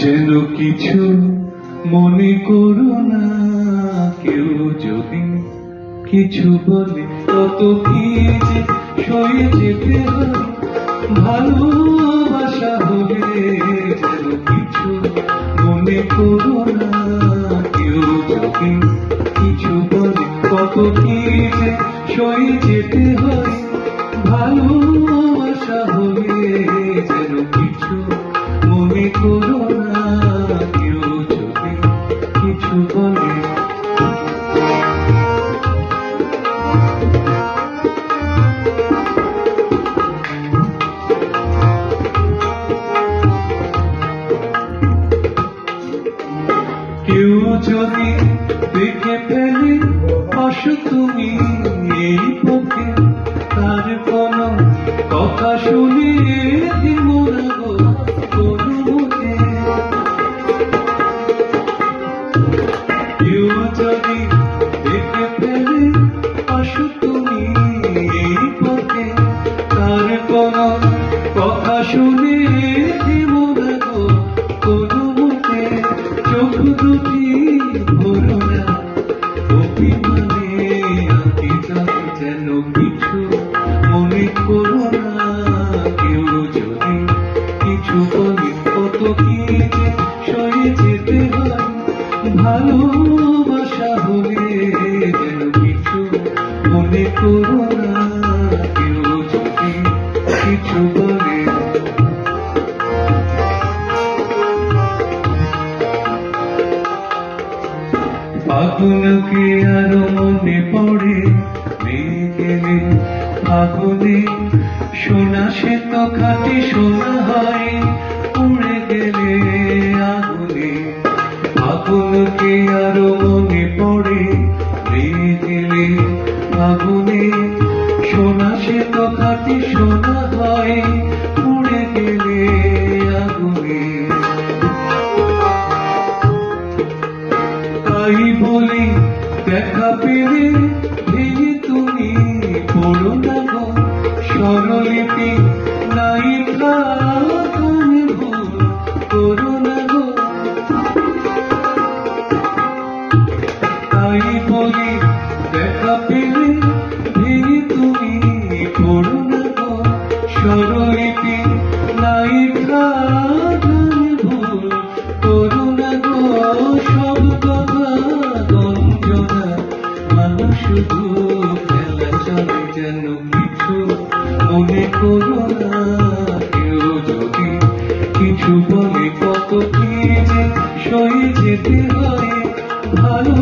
যেন কিছু মনে করো না, কেউ যদি কিছু বলে কত কি যে সয়ে যেতে হয়। ভালোবাসা হলে যেন কিছু মনে করো না, কেউ যদি কিছু বলে কত কি যে সয়ে যেতে হয়। ভালোবাসা হলে যেন কিছু মনে করো না, কেউ যদি কিছু বলে। কেউ যদি দেখে ফেলে আসো তুমি এই পথে, তার কোন কথা শুনে মনে গো কোনো মতে। কেউ যদি দেখে ফেলে আসো তুমি এই পথে, তার কোন কথা শুনে মনে গো কোনো মতে। চোখ দুটি ভরো না অভিমানে, আঁকি যাবে যেন কিছু মনে করো না, কেউ যদি কিছু বলে কত কি যে সয়ে যেতে হয়। ভালোবাসা হলে যেন কিছু মনে করো না, কেউ যদি কিছু বলে। ফাগুনকে আরো মনে পড়ে মেয়ে গেলে ফাগুনে, সোনা সে তো খাঁটি সোনা হয় উড়ে গেলে আগুনে। ফাগুনকে আরো মনে পড়ে মেয়ে গেলে ফাগুনে, সোনা সে তো খাঁটি সোনা হয় উড়ে গেলে আগুনে। তাই বলি দেখা পেলে ভেবে তুমি পড়ো না গো স্বরলিপি নাই তুমি ভুল করো না গো। তাই বলি দেখা পেলে ভেবে তুমি পড়ো না গো স্বরলিপি নাই তুমি ভুল করো না গো। সব কথা গঞ্জনা মানুষ শুধু খেলা চলে, যেন কিছু মনে করো না, কেউ যদি কিছু বলে কত কি যে সয়ে যেতে হয়। ভালো